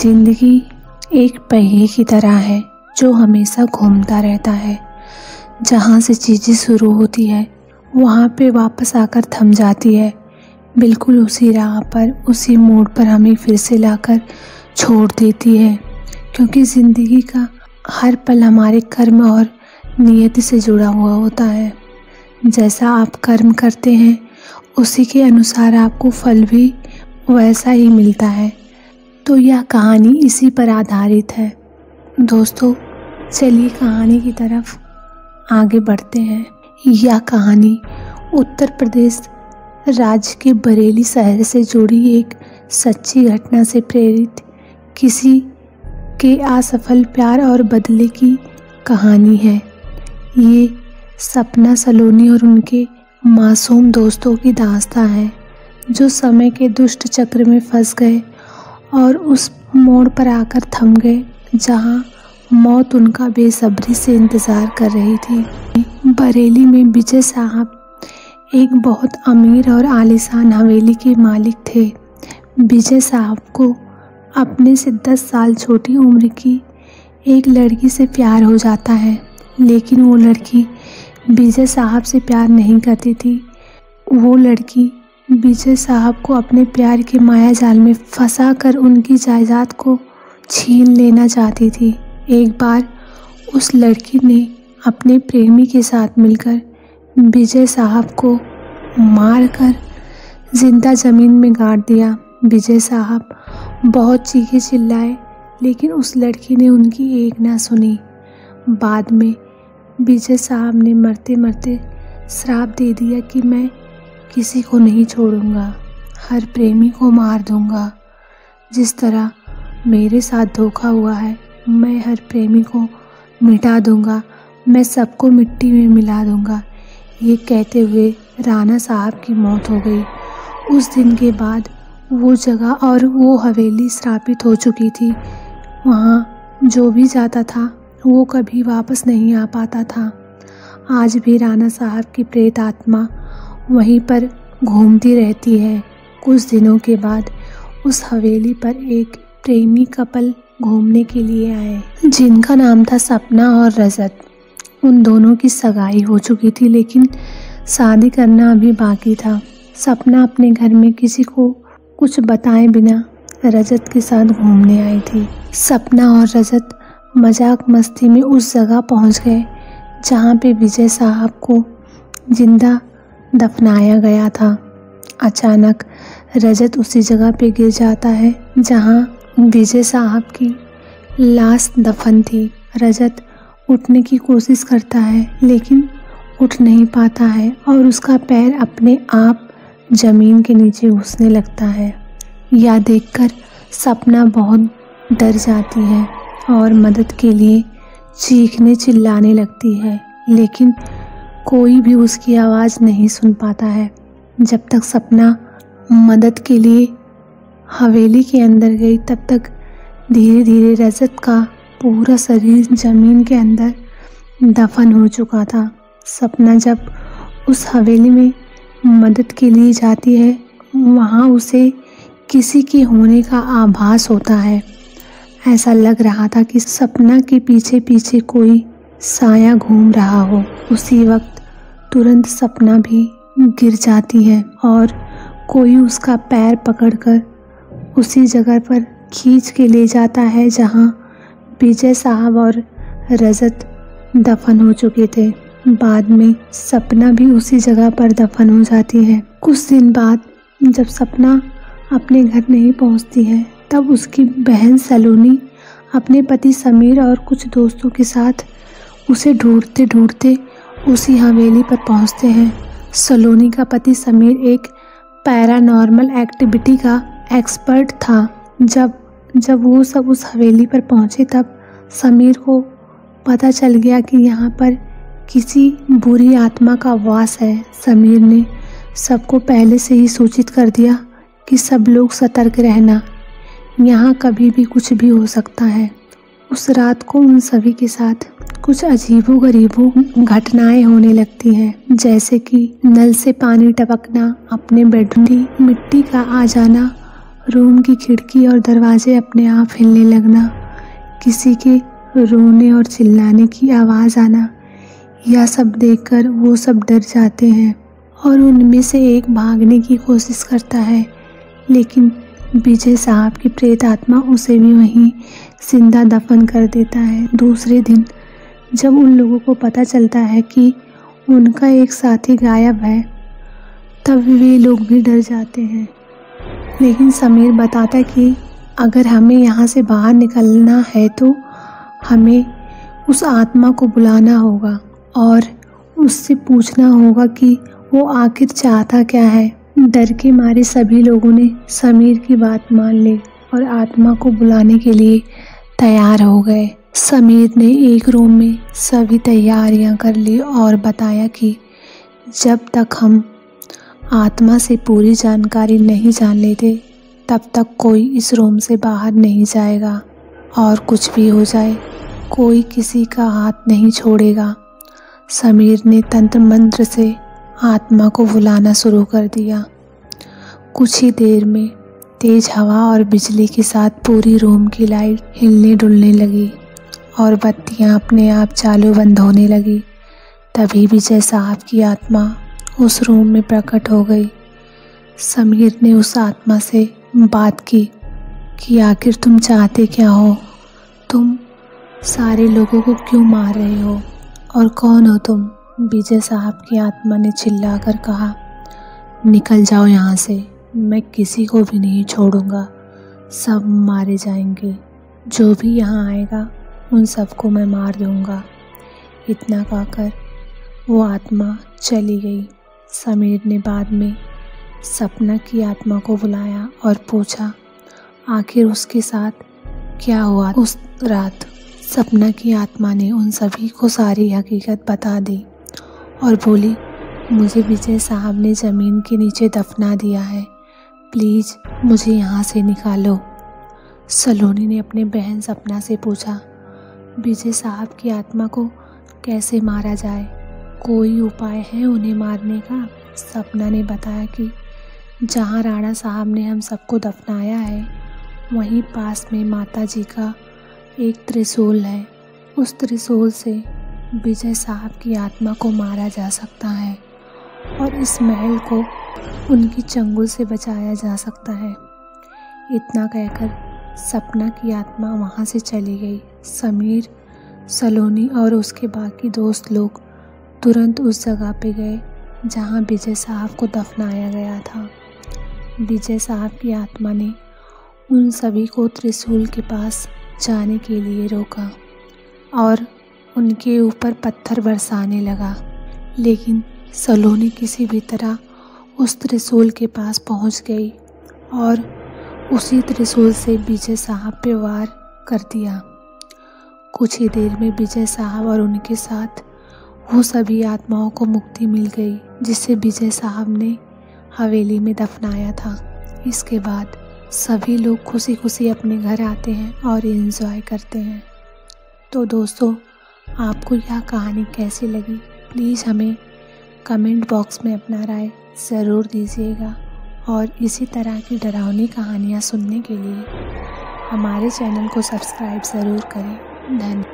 जिंदगी एक पहिए की तरह है जो हमेशा घूमता रहता है। जहाँ से चीज़ें शुरू होती है वहाँ पे वापस आकर थम जाती है। बिल्कुल उसी राह पर, उसी मोड़ पर हमें फिर से लाकर छोड़ देती है, क्योंकि ज़िंदगी का हर पल हमारे कर्म और नियति से जुड़ा हुआ होता है। जैसा आप कर्म करते हैं उसी के अनुसार आपको फल भी वैसा ही मिलता है। तो यह कहानी इसी पर आधारित है। दोस्तों, चलिए कहानी की तरफ आगे बढ़ते हैं। यह कहानी उत्तर प्रदेश राज्य के बरेली शहर से जुड़ी एक सच्ची घटना से प्रेरित किसी के असफल प्यार और बदले की कहानी है। ये सपना सलोनी और उनके मासूम दोस्तों की दास्तां है जो समय के दुष्ट चक्र में फंस गए और उस मोड़ पर आकर थम गए जहां मौत उनका बेसब्री से इंतज़ार कर रही थी। बरेली में विजय साहब एक बहुत अमीर और आलीशान हवेली के मालिक थे। विजय साहब को अपने से 10 साल छोटी उम्र की एक लड़की से प्यार हो जाता है, लेकिन वो लड़की विजय साहब से प्यार नहीं करती थी। वो लड़की विजय साहब को अपने प्यार के माया जाल में फंसा कर उनकी जायदाद को छीन लेना चाहती थी। एक बार उस लड़की ने अपने प्रेमी के साथ मिलकर विजय साहब को मारकर जिंदा ज़मीन में गाड़ दिया। विजय साहब बहुत चीखे चिल्लाए, लेकिन उस लड़की ने उनकी एक ना सुनी। बाद में विजय साहब ने मरते मरते श्राप दे दिया कि मैं किसी को नहीं छोड़ूंगा, हर प्रेमी को मार दूंगा। जिस तरह मेरे साथ धोखा हुआ है, मैं हर प्रेमी को मिटा दूंगा, मैं सबको मिट्टी में मिला दूंगा। ये कहते हुए राणा साहब की मौत हो गई। उस दिन के बाद वो जगह और वो हवेली श्रापित हो चुकी थी। वहाँ जो भी जाता था वो कभी वापस नहीं आ पाता था। आज भी राणा साहब की प्रेत आत्मा वहीं पर घूमती रहती है। कुछ दिनों के बाद उस हवेली पर एक प्रेमी कपल घूमने के लिए आए, जिनका नाम था सपना और रजत। उन दोनों की सगाई हो चुकी थी, लेकिन शादी करना अभी बाकी था। सपना अपने घर में किसी को कुछ बताए बिना रजत के साथ घूमने आई थी। सपना और रजत मजाक मस्ती में उस जगह पहुंच गए जहां पे विजय साहब को जिंदा दफनाया गया था। अचानक रजत उसी जगह पे गिर जाता है जहां विजय साहब की लाश दफन थी। रजत उठने की कोशिश करता है, लेकिन उठ नहीं पाता है और उसका पैर अपने आप जमीन के नीचे घुसने लगता है। यह देखकर सपना बहुत डर जाती है और मदद के लिए चीखने चिल्लाने लगती है, लेकिन कोई भी उसकी आवाज़ नहीं सुन पाता है। जब तक सपना मदद के लिए हवेली के अंदर गई, तब तक धीरे धीरे रजत का पूरा शरीर जमीन के अंदर दफन हो चुका था। सपना जब उस हवेली में मदद के लिए जाती है, वहाँ उसे किसी के होने का आभास होता है। ऐसा लग रहा था कि सपना के पीछे पीछे कोई साया घूम रहा हो। उसी वक्त तुरंत सपना भी गिर जाती है और कोई उसका पैर पकड़कर उसी जगह पर खींच के ले जाता है जहां विजय साहब और रजत दफन हो चुके थे। बाद में सपना भी उसी जगह पर दफन हो जाती है। कुछ दिन बाद जब सपना अपने घर नहीं पहुंचती है, तब उसकी बहन सलोनी अपने पति समीर और कुछ दोस्तों के साथ उसे ढूंढते ढूंढते उसी हवेली पर पहुंचते हैं। सलोनी का पति समीर एक पैरानॉर्मल एक्टिविटी का एक्सपर्ट था। जब वो सब उस हवेली पर पहुंचे, तब समीर को पता चल गया कि यहाँ पर किसी बुरी आत्मा का वास है। समीर ने सबको पहले से ही सूचित कर दिया कि सब लोग सतर्क रहना, यहाँ कभी भी कुछ भी हो सकता है। उस रात को उन सभी के साथ कुछ अजीबो-गरीबो घटनाएं होने लगती हैं, जैसे कि नल से पानी टपकना, अपने बेडरूम मिट्टी का आ जाना, रूम की खिड़की और दरवाजे अपने आप हिलने लगना, किसी के रोने और चिल्लाने की आवाज़ आना, यह सब देखकर वो सब डर जाते हैं और उनमें से एक भागने की कोशिश करता है, लेकिन विजय साहब की प्रेत आत्मा उसे भी वहीं जिंदा दफन कर देता है। दूसरे दिन जब उन लोगों को पता चलता है कि उनका एक साथी गायब है, तब वे लोग भी डर जाते हैं। लेकिन समीर बताता है कि अगर हमें यहाँ से बाहर निकलना है तो हमें उस आत्मा को बुलाना होगा और उससे पूछना होगा कि वो आखिर चाहता क्या है। डर के मारे सभी लोगों ने समीर की बात मान ली और आत्मा को बुलाने के लिए तैयार हो गए। समीर ने एक रूम में सभी तैयारियां कर ली और बताया कि जब तक हम आत्मा से पूरी जानकारी नहीं जान लेते तब तक कोई इस रूम से बाहर नहीं जाएगा और कुछ भी हो जाए कोई किसी का हाथ नहीं छोड़ेगा। समीर ने तंत्र मंत्र से आत्मा को बुलाना शुरू कर दिया। कुछ ही देर में तेज हवा और बिजली के साथ पूरी रूम की लाइट हिलने डुलने लगी और बत्तियां अपने आप चालू बंद होने लगी। तभी विजय साहब की आत्मा उस रूम में प्रकट हो गई। समीर ने उस आत्मा से बात की कि आखिर तुम चाहते क्या हो, तुम सारे लोगों को क्यों मार रहे हो और कौन हो तुम। विजय साहब की आत्मा ने चिल्लाकर कहा, निकल जाओ यहाँ से, मैं किसी को भी नहीं छोड़ूंगा, सब मारे जाएंगे, जो भी यहाँ आएगा उन सबको मैं मार दूंगा। इतना कहकर वो आत्मा चली गई। समीर ने बाद में सपना की आत्मा को बुलाया और पूछा आखिर उसके साथ क्या हुआ उस रात। सपना की आत्मा ने उन सभी को सारी हकीकत बता दी और बोली, मुझे विजय साहब ने ज़मीन के नीचे दफना दिया है, प्लीज़ मुझे यहाँ से निकालो। सलोनी ने अपनी बहन सपना से पूछा, विजय साहब की आत्मा को कैसे मारा जाए, कोई उपाय है उन्हें मारने का। सपना ने बताया कि जहाँ राणा साहब ने हम सबको दफनाया है वहीं पास में माता जी का एक त्रिशूल है, उस त्रिशूल से विजय साहब की आत्मा को मारा जा सकता है और इस महल को उनकी चंगुल से बचाया जा सकता है। इतना कहकर सपना की आत्मा वहाँ से चली गई। समीर, सलोनी और उसके बाकी दोस्त लोग तुरंत उस जगह पे गए जहाँ विजय साहब को दफनाया गया था। विजय साहब की आत्मा ने उन सभी को त्रिशूल के पास जाने के लिए रोका और उनके ऊपर पत्थर बरसाने लगा, लेकिन सलोनी किसी भी तरह उस त्रिशूल के पास पहुंच गई और उसी त्रिशूल से विजय साहब पे वार कर दिया। कुछ ही देर में विजय साहब और उनके साथ वो सभी आत्माओं को मुक्ति मिल गई जिसे विजय साहब ने हवेली में दफनाया था। इसके बाद सभी लोग खुशी खुशी अपने घर आते हैं और एंजॉय करते हैं। तो दोस्तों, आपको यह कहानी कैसी लगी प्लीज़ हमें कमेंट बॉक्स में अपना राय ज़रूर दीजिएगा और इसी तरह की डरावनी कहानियाँ सुनने के लिए हमारे चैनल को सब्सक्राइब ज़रूर करें। धन्यवाद।